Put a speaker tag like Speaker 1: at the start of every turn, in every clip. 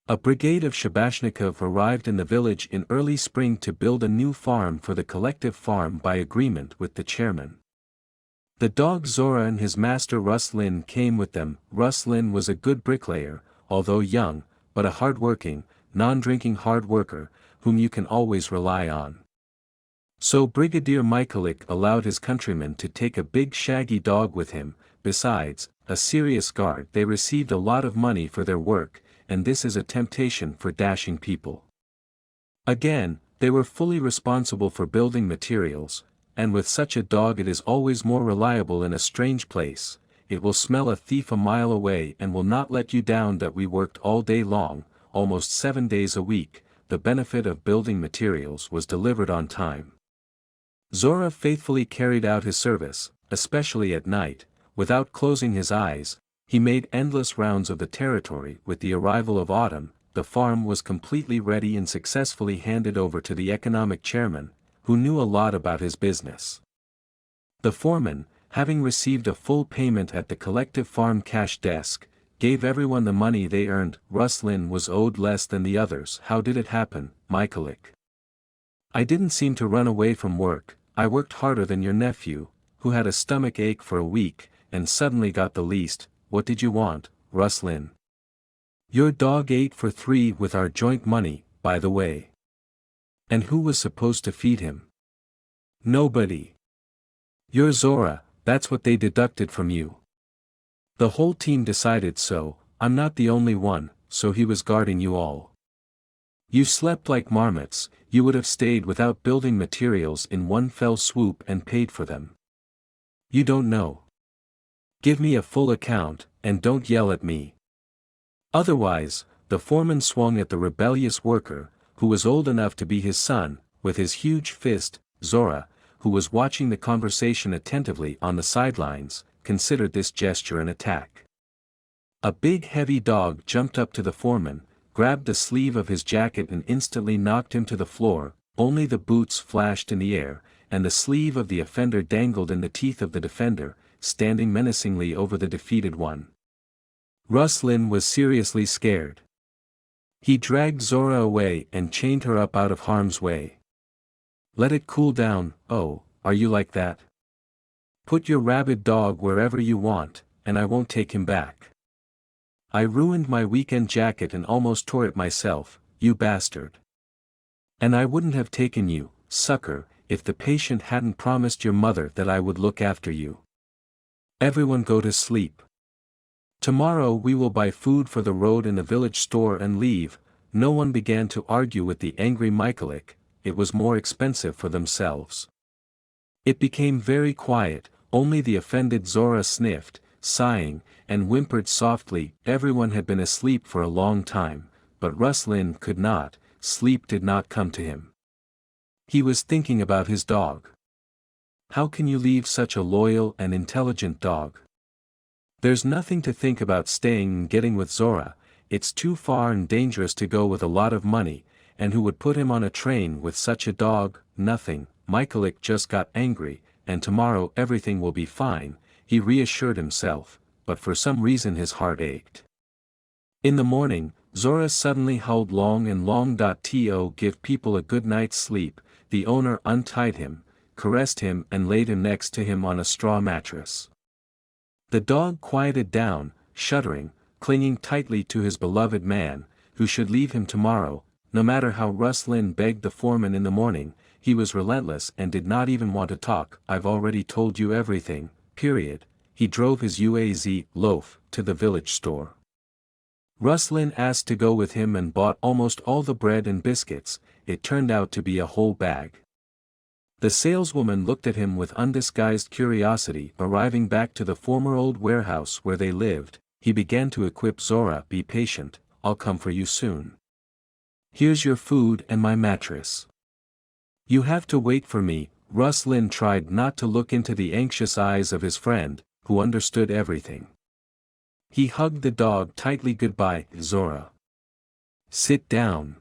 Speaker 1: A brigade of shabashnikov arrived in the village in early spring to build a new farm for the collective farm by agreement with the chairman. The dog Zhora and his master Ruslan came with them. Ruslan was a good bricklayer, although young, but a hard-working, non-drinking hard worker, whom you can always rely on. So Brigadier Michalik allowed his countrymen to take a big shaggy dog with him. Besides, a serious guard. They received a lot of money for their work, and this is a temptation for dashing people. Again, they were fully responsible for building materials, and with such a dog it is always more reliable in a strange place. It will smell a thief a mile away and will not let you down. That we worked all day long, almost 7 days a week. The benefit of building materials was delivered on time. Zhora faithfully carried out his service, especially at night. Without closing his eyes, he made endless rounds of the territory. With the arrival of autumn, the farm was completely ready and successfully handed over to the economic chairman, who knew a lot about his business. The foreman, having received a full payment at the collective farm cash desk, gave everyone the money they earned. Ruslan was owed less than the others. How did it happen, Michalik? I didn't seem to run away from work. I worked harder than your nephew, who had a stomach ache for a week, and suddenly got the least. What did you want, Ruslan? Your dog ate for 3 with our joint money, by the way. And who was supposed to feed him? Nobody. You're Zhora, that's what they deducted from you. The whole team decided so. I'm not the only one, so he was guarding you all. You slept like marmots. You would have stayed without building materials in one fell swoop and paid for them. You don't know. Give me a full account, and don't yell at me. Otherwise, the foreman swung at the rebellious worker, who was old enough to be his son, with his huge fist. Zhora, who was watching the conversation attentively on the sidelines, considered this gesture an attack. A big heavy dog jumped up to the foreman, grabbed the sleeve of his jacket and instantly knocked him to the floor. Only the boots flashed in the air, and the sleeve of the offender dangled in the teeth of the defender, standing menacingly over the defeated one. Ruslan was seriously scared. He dragged Zhora away and chained her up out of harm's way. Let it cool down. Oh, are you like that? Put your rabid dog wherever you want, and I won't take him back. I ruined my weekend jacket and almost tore it myself, you bastard. And I wouldn't have taken you, sucker, if the patient hadn't promised your mother that I would look after you. Everyone go to sleep. Tomorrow we will buy food for the road in the village store and leave. No one began to argue with the angry Michalik. It was more expensive for themselves. It became very quiet. Only the offended Zhora sniffed, sighing, and whimpered softly. Everyone had been asleep for a long time, but Ruslan could not. Sleep did not come to him. He was thinking about his dog. How can you leave such a loyal and intelligent dog? There's nothing to think about staying and getting with Zhora. It's too far and dangerous to go with a lot of money, and who would put him on a train with such a dog? Nothing. Michalik just got angry, and tomorrow everything will be fine, he reassured himself, but for some reason his heart ached. In the morning, Zhora suddenly howled long and long. To give people a good night's sleep, the owner untied him, caressed him and laid him next to him on a straw mattress. The dog quieted down, shuddering, clinging tightly to his beloved man, who should leave him tomorrow. No matter how Ruslan begged the foreman in the morning, he was relentless and did not even want to talk. I've already told you everything, period. He drove his UAZ loaf to the village store. Ruslan asked to go with him and bought almost all the bread and biscuits. It turned out to be a whole bag. The saleswoman looked at him with undisguised curiosity. Arriving back to the former old warehouse where they lived, he began to equip Zhora. Be patient, I'll come for you soon. Here's your food and my mattress. You have to wait for me. Ruslan tried not to look into the anxious eyes of his friend, who understood everything. He hugged the dog tightly. Goodbye, Zhora. Sit down.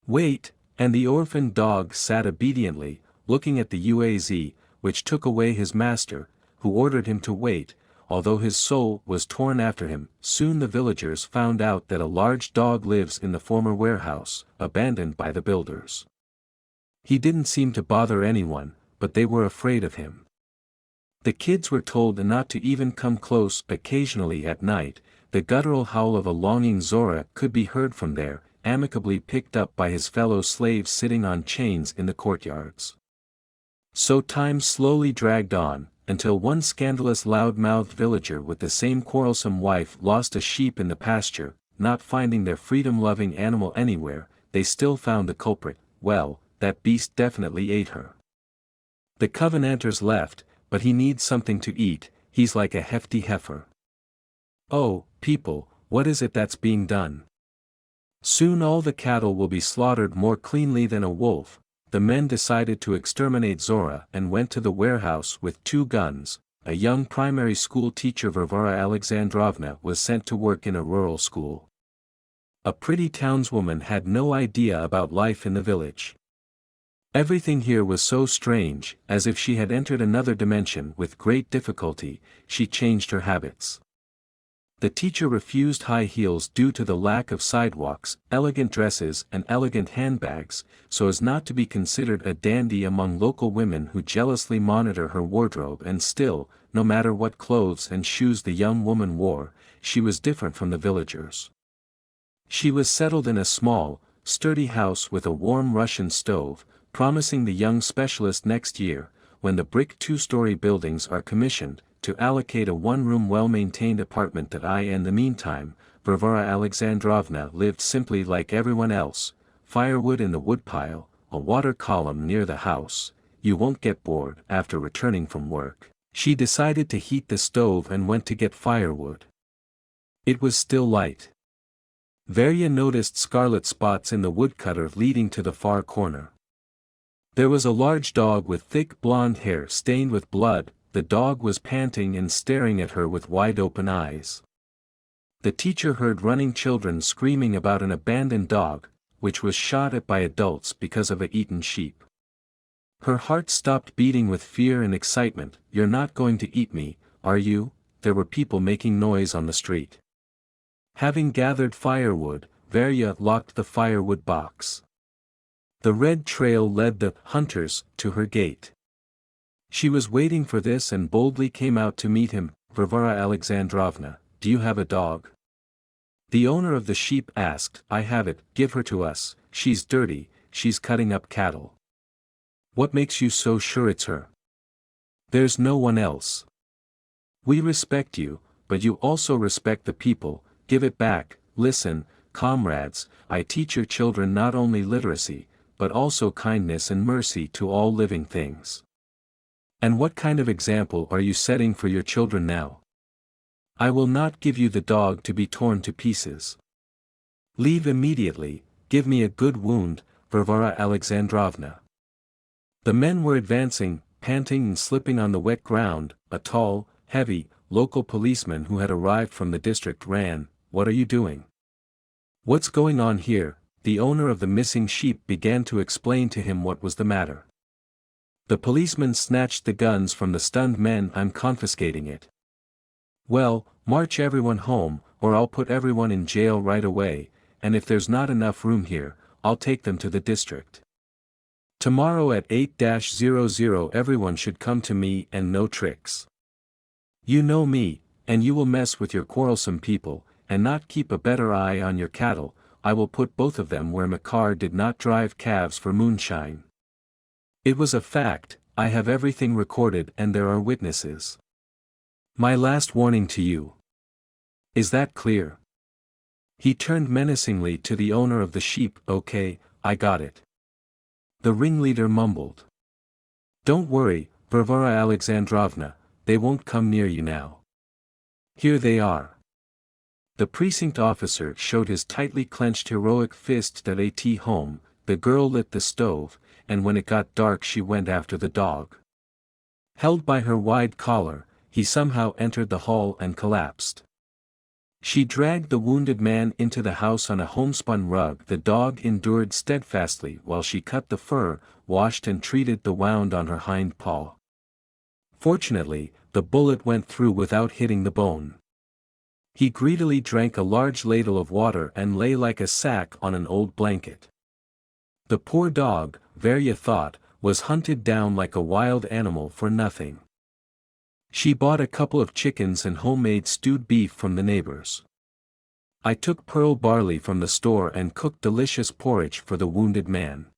Speaker 1: Wait, and the orphaned dog sat obediently, looking at the UAZ, which took away his master, who ordered him to wait. although his soul was torn after him. Soon the villagers found out that a large dog lives in the former warehouse, abandoned by the builders. He didn't seem to bother anyone, but they were afraid of him. The kids were told not to even come close. Occasionally at night, the guttural howl of a longing Zhora could be heard from there, amicably picked up by his fellow slaves sitting on chains in the courtyards. So time slowly dragged on, until one scandalous loud-mouthed villager with the same quarrelsome wife lost a sheep in the pasture. Not finding their freedom-loving animal anywhere, they still found the culprit. Well, that beast definitely ate her. The Covenanters left, but he needs something to eat. He's like a hefty heifer. Oh, people, what is it that's being done? Soon all the cattle will be slaughtered more cleanly than a wolf. The men decided to exterminate Zhora and went to the warehouse with 2 guns. A young primary school teacher, Varvara Alexandrovna, was sent to work in a rural school. A pretty townswoman had no idea about life in the village. Everything here was so strange, as if she had entered another dimension. With great difficulty, she changed her habits. The teacher refused high heels due to the lack of sidewalks, elegant dresses and elegant handbags, so as not to be considered a dandy among local women who jealously monitor her wardrobe. And still, no matter what clothes and shoes the young woman wore, she was different from the villagers. She was settled in a small, sturdy house with a warm Russian stove, promising the young specialist next year, when the brick 2-story buildings are commissioned, to allocate a 1-room well-maintained apartment that I. In the meantime, Varvara Alexandrovna lived simply like everyone else. Firewood in the woodpile, a water column near the house. You won't get bored. After returning from work, she decided to heat the stove and went to get firewood. It was still light. Varya noticed scarlet spots in the woodcutter leading to the far corner. There was a large dog with thick blonde hair stained with blood. The dog was panting and staring at her with wide-open eyes. The teacher heard running children screaming about an abandoned dog, which was shot at by adults because of an eaten sheep. Her heart stopped beating with fear and excitement. You're not going to eat me, are you? There were people making noise on the street. Having gathered firewood, Varya locked the firewood box. The red trail led the hunters to her gate. She was waiting for this and boldly came out to meet him. Varvara Alexandrovna, do you have a dog? The owner of the sheep asked. I have it, give her to us. She's dirty, she's cutting up cattle. What makes you so sure it's her? There's no one else. We respect you, but you also respect the people. Give it back. Listen, comrades, I teach your children not only literacy, but also kindness and mercy to all living things. And what kind of example are you setting for your children now? I will not give you the dog to be torn to pieces. Leave immediately. Give me a good wound, Varvara Alexandrovna. The men were advancing, panting and slipping on the wet ground. A tall, heavy, local policeman who had arrived from the district ran. What are you doing? What's going on here? The owner of the missing sheep began to explain to him what was the matter. The policeman snatched the guns from the stunned men. I'm confiscating it. Well, march everyone home, or I'll put everyone in jail right away, and if there's not enough room here, I'll take them to the district. Tomorrow at 8-00 everyone should come to me and no tricks. You know me, and you will mess with your quarrelsome people, and not keep a better eye on your cattle. I will put both of them where Makar did not drive calves for moonshine. It was a fact. I have everything recorded and there are witnesses. My last warning to you. Is that clear? He turned menacingly to the owner of the sheep. Okay, I got it. The ringleader mumbled. Don't worry, Varvara Alexandrovna, they won't come near you now. Here they are. The precinct officer showed his tightly clenched heroic fist at home. The girl lit the stove, and when it got dark she went after the dog. Held by her wide collar, he somehow entered the hall and collapsed. She dragged the wounded man into the house on a homespun rug. The dog endured steadfastly while she cut the fur, washed and treated the wound on her hind paw. Fortunately, the bullet went through without hitting the bone. He greedily drank a large ladle of water and lay like a sack on an old blanket. The poor dog, Varya thought, was hunted down like a wild animal for nothing. She bought a couple of chickens and homemade stewed beef from the neighbors. I took pearl barley from the store and cooked delicious porridge for the wounded man.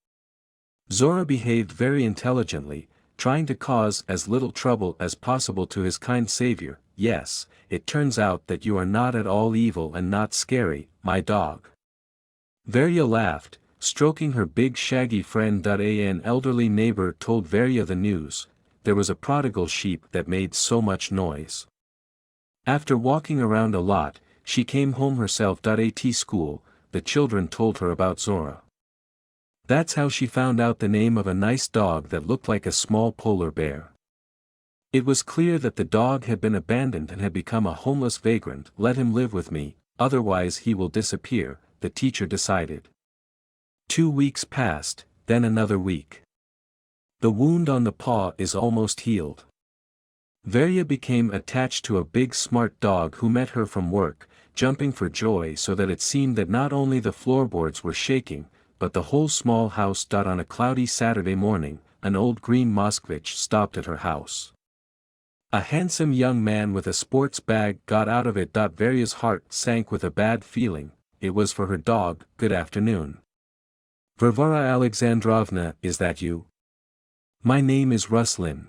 Speaker 1: Zhora behaved very intelligently, trying to cause as little trouble as possible to his kind savior. Yes, it turns out that you are not at all evil and not scary, my dog. Varya laughed, stroking her big shaggy friend. An elderly neighbor told Varya the news: there was a prodigal sheep that made so much noise. After walking around a lot, she came home herself. At school, the children told her about Zhora. That's how she found out the name of a nice dog that looked like a small polar bear. It was clear that the dog had been abandoned and had become a homeless vagrant. Let him live with me, otherwise he will disappear, the teacher decided. 2 weeks passed, then another week. The wound on the paw is almost healed. Varya became attached to a big smart dog who met her from work, jumping for joy so that it seemed that not only the floorboards were shaking, but the whole small house. On a cloudy Saturday morning, an old green Moskvich stopped at her house. A handsome young man with a sports bag got out of it. Varya's heart sank with a bad feeling. It was for her dog. Good afternoon. Varvara Alexandrovna, is that you? My name is Ruslan.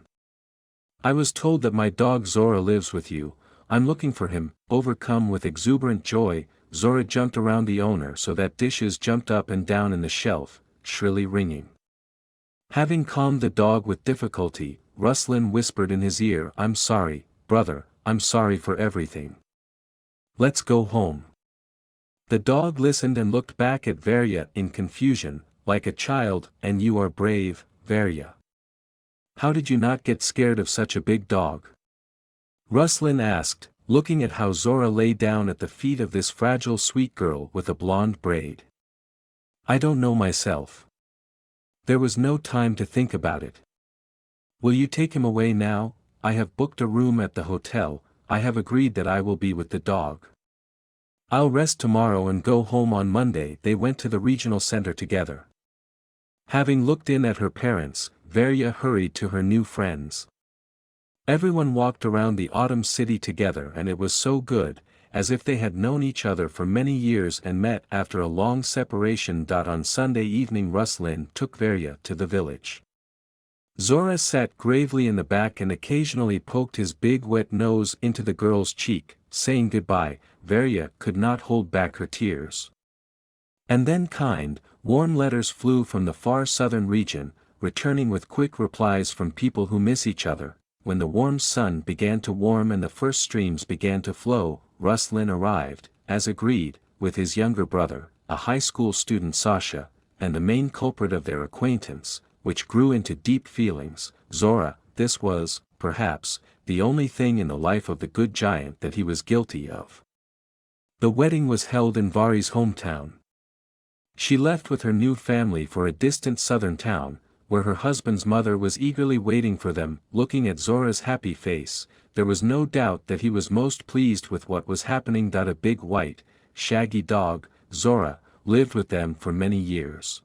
Speaker 1: I was told that my dog Zhora lives with you. I'm looking for him. Overcome with exuberant joy, Zhora jumped around the owner so that dishes jumped up and down in the shelf, shrilly ringing. Having calmed the dog with difficulty, Ruslan whispered in his ear, I'm sorry, brother, I'm sorry for everything. Let's go home. The dog listened and looked back at Varya in confusion, like a child. And you are brave, Varya. How did you not get scared of such a big dog? Ruslan asked, looking at how Zhora lay down at the feet of this fragile sweet girl with a blonde braid. I don't know myself. There was no time to think about it. Will you take him away now? I have booked a room at the hotel. I have agreed that I will be with the dog. I'll rest tomorrow and go home on Monday. They went to the regional center together. Having looked in at her parents, Varya hurried to her new friends. Everyone walked around the autumn city together, and it was so good, as if they had known each other for many years and met after a long separation. On Sunday evening, Ruslan took Varya to the village. Zhora sat gravely in the back and occasionally poked his big wet nose into the girl's cheek, saying goodbye. Varya could not hold back her tears. And then kind, warm letters flew from the far southern region, returning with quick replies from people who miss each other. When the warm sun began to warm and the first streams began to flow, Ruslan arrived, as agreed, with his younger brother, a high school student Sasha, and the main culprit of their acquaintance, which grew into deep feelings, Zhora. This was, perhaps, the only thing in the life of the good giant that he was guilty of. The wedding was held in Vari's hometown. She left with her new family for a distant southern town, where her husband's mother was eagerly waiting for them. Looking at Zora's happy face, there was no doubt that he was most pleased with what was happening. A big white, shaggy dog, Zhora, lived with them for many years.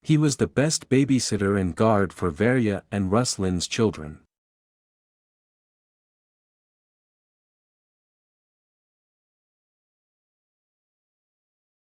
Speaker 1: He was the best babysitter and guard for Varya and Ruslan's children.